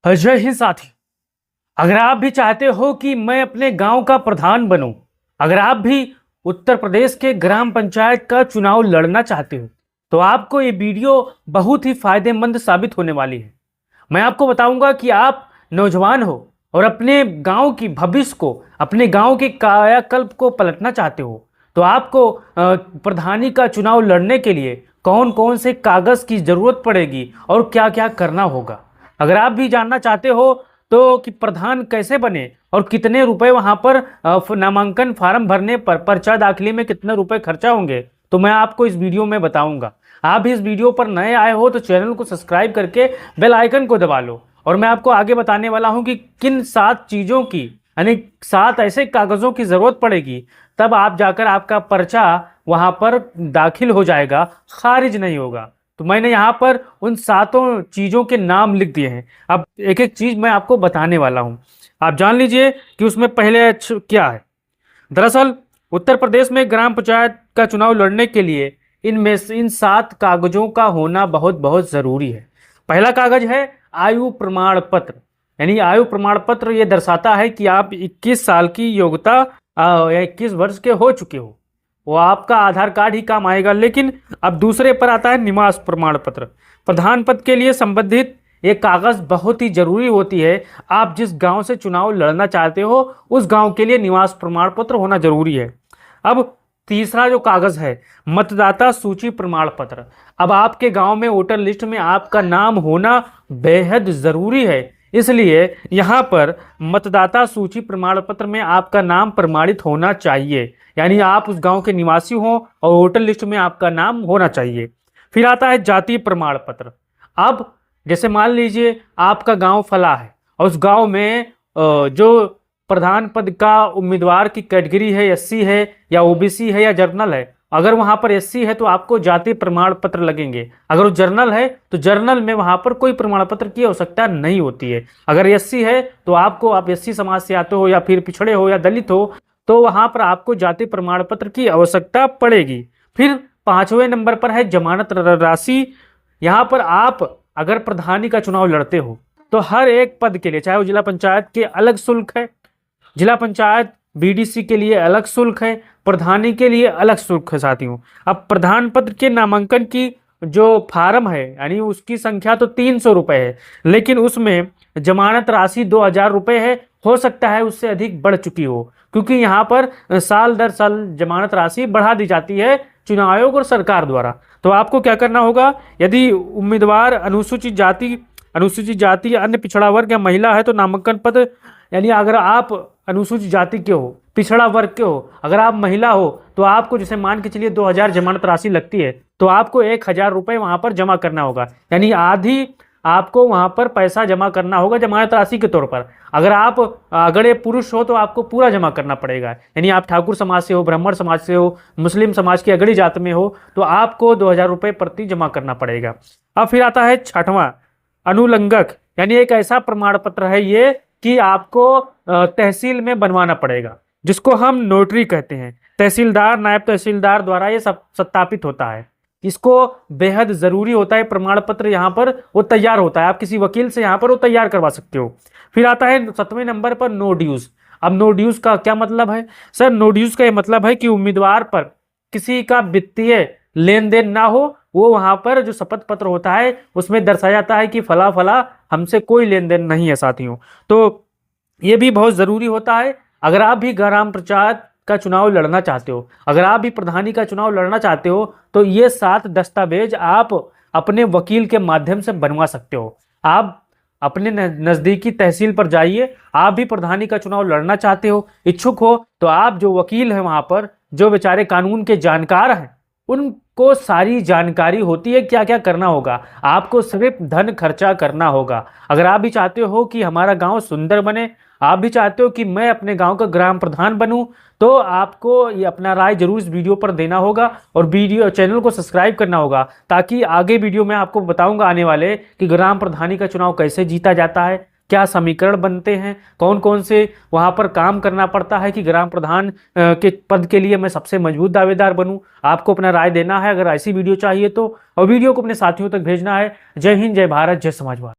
जय हिंद साथी। अगर आप भी चाहते हो कि मैं अपने गांव का प्रधान बनूं, अगर आप भी उत्तर प्रदेश के ग्राम पंचायत का चुनाव लड़ना चाहते हो, तो आपको ये वीडियो बहुत ही फायदेमंद साबित होने वाली है। मैं आपको बताऊंगा कि आप नौजवान हो और अपने गांव की भविष्य को, अपने गांव के कायाकल्प को पलटना चाहते हो, तो आपको प्रधानी का चुनाव लड़ने के लिए कौन कौन से कागज की जरूरत पड़ेगी और क्या क्या करना होगा। अगर आप भी जानना चाहते हो तो कि प्रधान कैसे बने और कितने रुपए वहां पर नामांकन फार्म भरने पर, पर्चा दाखिले में कितने रुपए खर्चा होंगे, तो मैं आपको इस वीडियो में बताऊंगा। आप भी इस वीडियो पर नए आए हो तो चैनल को सब्सक्राइब करके बेल आइकन को दबा लो। और मैं आपको आगे बताने वाला हूं कि किन 7 चीजों की, यानी 7 ऐसे कागजों की जरूरत पड़ेगी, तब आप जाकर आपका पर्चा वहां पर दाखिल हो जाएगा, खारिज नहीं होगा। तो मैंने यहाँ पर उन 7 चीजों के नाम लिख दिए हैं। अब एक एक चीज मैं आपको बताने वाला हूँ, आप जान लीजिए कि उसमें पहले क्या है। दरअसल उत्तर प्रदेश में ग्राम पंचायत का चुनाव लड़ने के लिए इन 7 कागजों का होना बहुत बहुत जरूरी है। पहला कागज है आयु प्रमाण पत्र। यानी आयु प्रमाण पत्र ये दर्शाता है कि आप 21 साल की योग्यता या 21 वर्ष के हो चुके हो। वो आपका आधार कार्ड ही काम आएगा। लेकिन अब दूसरे पर आता है निवास प्रमाण पत्र। प्रधान पद के लिए संबंधित एक कागज बहुत ही जरूरी होती है। आप जिस गांव से चुनाव लड़ना चाहते हो उस गांव के लिए निवास प्रमाण पत्र होना जरूरी है। अब तीसरा जो कागज है मतदाता सूची प्रमाण पत्र। अब आपके गांव में वोटर लिस्ट में आपका नाम होना बेहद जरूरी है, इसलिए यहाँ पर मतदाता सूची प्रमाण पत्र में आपका नाम प्रमाणित होना चाहिए। यानी आप उस गांव के निवासी हो और वोटर लिस्ट में आपका नाम होना चाहिए। फिर आता है जाति प्रमाण पत्र। अब जैसे मान लीजिए आपका गांव फला है और उस गांव में जो प्रधान पद का उम्मीदवार की कैटेगरी है, एससी है या ओबीसी है या जर्नल है। अगर वहां पर एससी है तो आपको जाति प्रमाण पत्र लगेंगे। अगर वो जर्नल है तो जर्नल में वहां पर कोई प्रमाण पत्र की आवश्यकता नहीं होती है। अगर एससी है तो आप एससी समाज से आते हो या फिर पिछड़े हो या दलित हो, तो वहां पर आपको जाति प्रमाण पत्र की आवश्यकता पड़ेगी। फिर 5वें नंबर पर है जमानत राशि। यहाँ पर आप अगर प्रधानी का चुनाव लड़ते हो तो हर एक पद के लिए, चाहे वो जिला पंचायत के अलग शुल्क है, जिला पंचायत बीडीसी के लिए अलग शुल्क है, प्रधानी के लिए अलग शुल्क है साथियों। अब प्रधान पद के नामांकन की जो फार्म है यानी उसकी संख्या तो 300 रुपए है, लेकिन उसमें जमानत राशि 2000 रुपए है। हो सकता है उससे अधिक बढ़ चुकी हो, क्योंकि यहाँ पर साल दर साल जमानत राशि बढ़ा दी जाती है चुनाव आयोग और सरकार द्वारा। तो आपको क्या करना होगा, यदि उम्मीदवार अनुसूचित जाति या अन्य पिछड़ा वर्ग या महिला है तो नामांकन पत्र, यानी अगर आप अनुसूचित जाति के हो, पिछड़ा वर्ग के हो, अगर आप महिला हो तो आपको जैसे मान के चलिए 2000 जमानत राशि लगती है तो आपको 1000 रुपए वहां पर जमा करना होगा। यानी आधी आपको वहां पर पैसा जमा करना होगा जमानत राशि के तौर पर। अगर ये पुरुष हो तो आपको पूरा जमा करना पड़ेगा। यानी आप ठाकुर समाज से हो, ब्राह्मण समाज से हो, मुस्लिम समाज की अगड़ी जात में हो तो आपको 2000 रुपए प्रति जमा करना पड़ेगा। अब फिर आता है 6वां अनुलंघक। यानी एक ऐसा प्रमाण पत्र है ये कि आपको तहसील में बनवाना पड़ेगा, जिसको हम नोटरी कहते हैं। तहसीलदार, नायब तहसीलदार द्वारा ये सब सत्यापित होता है। इसको बेहद जरूरी होता है प्रमाण पत्र, यहाँ पर वो तैयार होता है। आप किसी वकील से यहाँ पर वो तैयार करवा सकते हो। फिर आता है 7वें नंबर पर नो ड्यूज। अब नो ड्यूज का क्या मतलब है सर? नो ड्यूज का ये मतलब है कि उम्मीदवार पर किसी का वित्तीय लेन देन ना हो। वो वहां पर जो शपथ पत्र होता है उसमें दर्शाया जाता है कि फला फला हमसे कोई लेन देन नहीं है साथियों। तो ये भी बहुत जरूरी होता है। अगर आप भी ग्राम पंचायत का चुनाव लड़ना चाहते हो, अगर आप भी प्रधानी का चुनाव लड़ना चाहते हो, तो ये 7 दस्तावेज आप अपने वकील के माध्यम से बनवा सकते हो। आप अपने नजदीकी तहसील पर जाइए। आप भी प्रधानी का चुनाव लड़ना चाहते हो, इच्छुक हो, तो आप जो वकील है वहां पर, जो बेचारे कानून के जानकार हैं, उनको सारी जानकारी होती है क्या क्या करना होगा। आपको सिर्फ धन खर्चा करना होगा। अगर आप भी चाहते हो कि हमारा गांव सुंदर बने, आप भी चाहते हो कि मैं अपने गांव का ग्राम प्रधान बनूं, तो आपको ये अपना राय जरूर इस वीडियो पर देना होगा और चैनल को सब्सक्राइब करना होगा, ताकि आगे वीडियो में आपको बताऊंगा आने वाले कि ग्राम प्रधानी का चुनाव कैसे जीता जाता है, क्या समीकरण बनते हैं, कौन कौन से वहां पर काम करना पड़ता है कि ग्राम प्रधान के पद के लिए मैं सबसे मजबूत दावेदार बनूं। आपको अपना राय देना है अगर ऐसी वीडियो चाहिए तो, और वीडियो को अपने साथियों तक भेजना है। जय हिंद, जय भारत, जय समाजवाद।